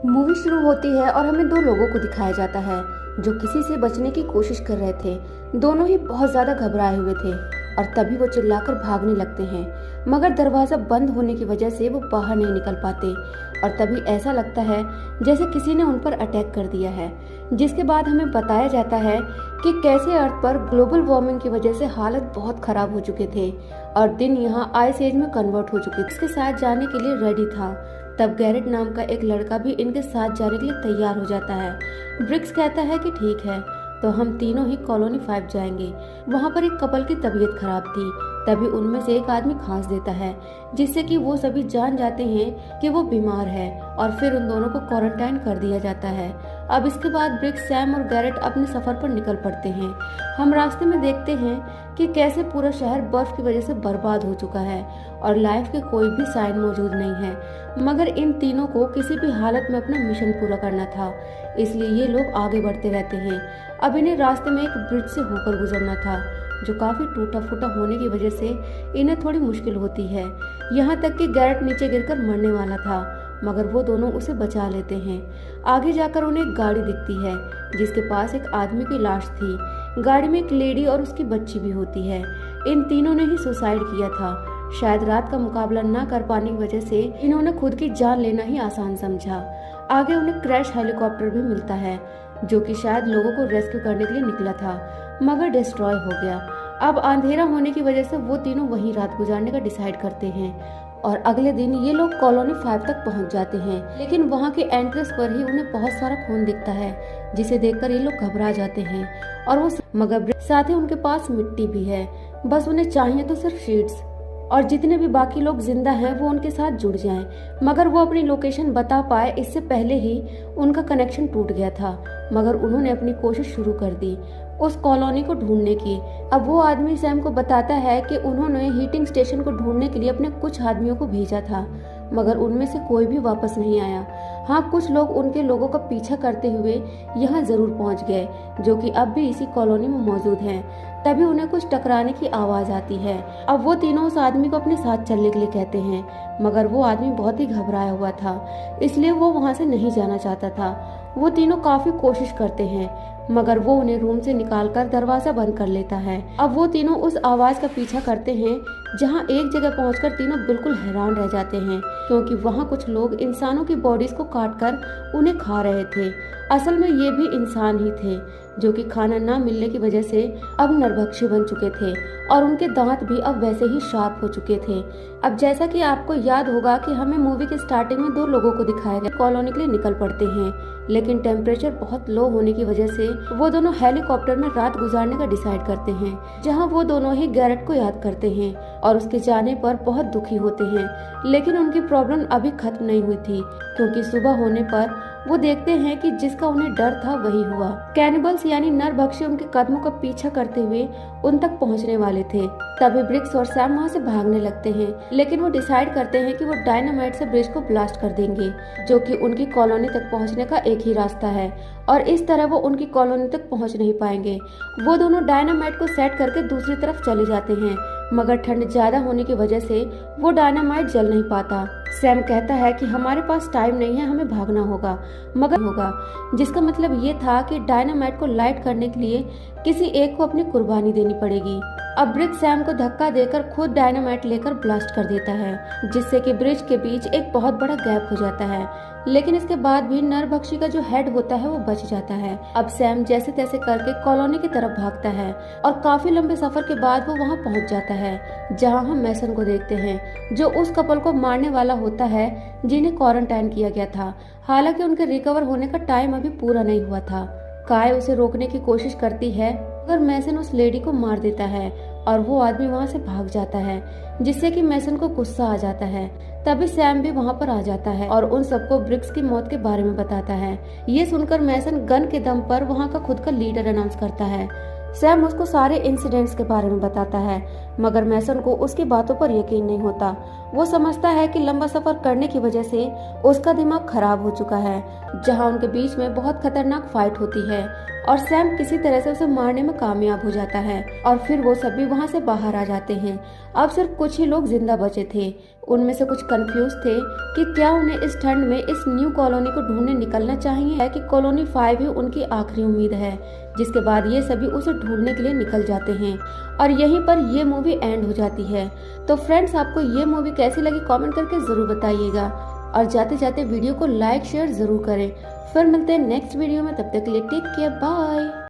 Movie शुरू होती है और हमें दो लोगों को दिखाया जाता है जो किसी से बचने की कोशिश कर रहे थे। दोनों ही बहुत ज्यादा घबराए हुए थे और तभी वो चिल्लाकर भागने लगते हैं, मगर दरवाजा बंद होने की वजह से वो बाहर नहीं निकल पाते और तभी ऐसा लगता है जैसे किसी ने उन पर अटैक कर दिया है। जिसके बाद हमें बताया जाता है कि कैसे अर्थ पर ग्लोबल वार्मिंग की वजह से हालत बहुत खराब हो चुके थे और दिन यहाँ आइस एज में कन्वर्ट हो चुके थे। इसके साथ जाने के लिए रेडी था। तब गैरेट नाम का एक लड़का भी इनके साथ जाने के लिए तैयार हो जाता है। ब्रिक्स कहता है कि ठीक है, तो हम तीनों ही कॉलोनी 5 जाएंगे। वहाँ पर एक कपल की तबीयत खराब थी। तभी उनमें से एक आदमी खांस देता है, जिससे कि वो सभी जान जाते हैं कि वो बीमार है और फिर उन दोनों को क्वारंटाइन कर दिया जाता है। अब इसके बाद ब्रिक्स, सैम और गैरेट अपने सफर पर निकल पड़ते हैं। हम रास्ते में देखते हैं कि कैसे पूरा शहर बर्फ की वजह से बर्बाद हो चुका है और लाइफ के कोई भी साइन मौजूद नहीं है, मगर इन तीनों को किसी भी हालत में अपना मिशन पूरा करना था, इसलिए ये लोग आगे बढ़ते रहते हैं। अब इन्हें रास्ते में एक ब्रिज से होकर गुजरना था जो काफी टूटा फूटा होने की वजह से इन्हें थोड़ी मुश्किल होती है। यहाँ तक कि गैरेट नीचे गिरकर मरने वाला था, मगर वो दोनों उसे बचा लेते हैं। आगे जाकर उन्हें एक गाड़ी दिखती है जिसके पास एक आदमी की लाश थी। गाड़ी में एक लेडी और उसकी बच्ची भी होती है। इन तीनों ने ही सुसाइड किया था। शायद रात का मुकाबला न कर पाने की वजह से इन्होंने खुद की जान लेना ही आसान समझा। आगे उन्हें क्रैश हेलीकॉप्टर भी मिलता है जो कि शायद लोगों को रेस्क्यू करने के लिए निकला था, मगर डिस्ट्रॉय हो गया। अब अंधेरा होने की वजह से वो तीनों वहीं रात गुजारने का डिसाइड करते हैं और अगले दिन ये लोग कॉलोनी 5 तक पहुंच जाते हैं। लेकिन वहां के एंट्रेंस पर ही उन्हें बहुत सारा खून दिखता है, जिसे देखकर ये लोग घबरा जाते हैं और वो मगर साथ ही उनके पास मिट्टी भी है। बस उन्हें चाहिए तो सिर्फ शीट्स और जितने भी बाकी लोग जिंदा हैं वो उनके साथ जुड़ जाएं, मगर वो अपनी लोकेशन बता पाए इससे पहले ही उनका कनेक्शन टूट गया था। मगर उन्होंने अपनी कोशिश शुरू कर दी उस कॉलोनी को ढूंढने की। अब वो आदमी सैम को बताता है कि उन्होंने हीटिंग स्टेशन को ढूंढने के लिए अपने कुछ आदमियों को भेजा था, मगर उनमें से कोई भी वापस नहीं आया। हाँ, कुछ लोग उनके लोगों का पीछा करते हुए यहाँ जरूर पहुँच गए जो कि अब भी इसी कॉलोनी में मौजूद हैं। तभी उन्हें कुछ टकराने की आवाज आती है। अब वो तीनों उस आदमी को अपने साथ चलने के लिए कहते हैं, मगर वो आदमी बहुत ही घबराया हुआ था, इसलिए वो वहाँ से नहीं जाना चाहता था। वो तीनों काफी कोशिश करते हैं, मगर वो उन्हें रूम से निकालकर दरवाजा बंद कर लेता है। अब वो तीनों उस आवाज का पीछा करते हैं, जहां एक जगह पहुंचकर तीनों बिल्कुल हैरान रह जाते हैं क्योंकि वहां कुछ लोग इंसानों की बॉडीज को काटकर उन्हें खा रहे थे। असल में ये भी इंसान ही थे जो कि खाना ना मिलने की वजह से अब नरभक्षी बन चुके थे और उनके दांत भी अब वैसे ही शार्प हो चुके थे। अब जैसा कि आपको याद होगा कि हमें मूवी के स्टार्टिंग में 2 लोगों को दिखाया गया, कॉलोनी के लिए निकल पड़ते हैं, लेकिन टेम्परेचर बहुत लो होने की वजह से वो दोनों हेलीकॉप्टर में रात गुजारने का डिसाइड करते हैं, जहां वो दोनों ही गैरेट को याद करते हैं और उसके जाने पर बहुत दुखी होते हैं। लेकिन उनकी प्रॉब्लम अभी खत्म नहीं हुई थी क्योंकि सुबह होने पर वो देखते हैं कि जिसका उन्हें डर था वही हुआ। कैनिबल्स यानी नरभक्षी उनके कदमों का पीछा करते हुए उन तक पहुंचने वाले थे। तभी ब्रिक्स और सैम वहां से भागने लगते हैं, लेकिन वो डिसाइड करते हैं कि वो डायनामाइट से ब्रिज को ब्लास्ट कर देंगे जो कि उनकी कॉलोनी तक पहुंचने का एक ही रास्ता है और इस तरह वो उनकी कॉलोनी तक पहुंच नहीं पाएंगे। वो दोनों डायनामाइट को सेट करके दूसरी तरफ चले जाते हैं, मगर ठंड ज्यादा होने की वजह से वो डायनामाइट जल नहीं पाता। सैम कहता है कि हमारे पास टाइम नहीं है, हमें भागना होगा, मगर होगा, जिसका मतलब ये था कि डायनामाइट को लाइट करने के लिए किसी एक को अपनी कुर्बानी देनी पड़ेगी। अब ब्रिक्स सैम को धक्का देकर खुद डायनामाइट लेकर ब्लास्ट कर देता है, जिससे कि ब्रिज के बीच एक बहुत बड़ा गैप हो जाता है। लेकिन इसके बाद भी नरभक्षी का जो हेड होता है वो बच जाता है। अब सैम जैसे तैसे करके कॉलोनी की तरफ भागता है और काफी लंबे सफर के बाद वो वहाँ पहुँच जाता है, जहाँ हम मैसन को देखते हैं जो उस कपल को मारने वाला होता है जिन्हें क्वारंटाइन किया गया था। हालांकि उनके रिकवर होने का टाइम अभी पूरा नहीं हुआ था। काय उसे रोकने की कोशिश करती है, मगर मैसन उस लेडी को मार देता है और वो आदमी वहाँ से भाग जाता है, जिससे कि मैसन को गुस्सा आ जाता है। तभी सैम भी वहाँ पर आ जाता है और उन सबको ब्रिक्स की मौत के बारे में बताता है। ये सुनकर मैसन गन के दम पर वहाँ का खुद का लीडर अनाउंस करता है। सैम उसको सारे इंसिडेंट्स के बारे में बताता है, मगर मैसन को उसकी बातों पर यकीन नहीं होता। वो समझता है कि लंबा सफर करने की वजह से उसका दिमाग खराब हो चुका है, जहाँ उनके बीच में बहुत खतरनाक फाइट होती है और सैम किसी तरह से उसे मारने में कामयाब हो जाता है और फिर वो सभी वहाँ से बाहर आ जाते हैं। अब सिर्फ कुछ ही लोग जिंदा बचे थे। उनमें से कुछ कंफ्यूज थे कि क्या उन्हें इस ठंड में इस न्यू कॉलोनी को ढूंढने निकलना चाहिए या कि कॉलोनी 5 ही उनकी आखिरी उम्मीद है। जिसके बाद ये सभी उसे ढूंढने के लिए निकल जाते हैं और यहीं पर ये मूवी एंड हो जाती है। तो फ्रेंड्स, आपको ये मूवी कैसी लगी कमेंट करके जरूर बताइएगा और जाते जाते वीडियो को लाइक शेयर जरूर करें। फिर मिलते हैं नेक्स्ट वीडियो में, तब तक के लिए टेक केयर, बाय।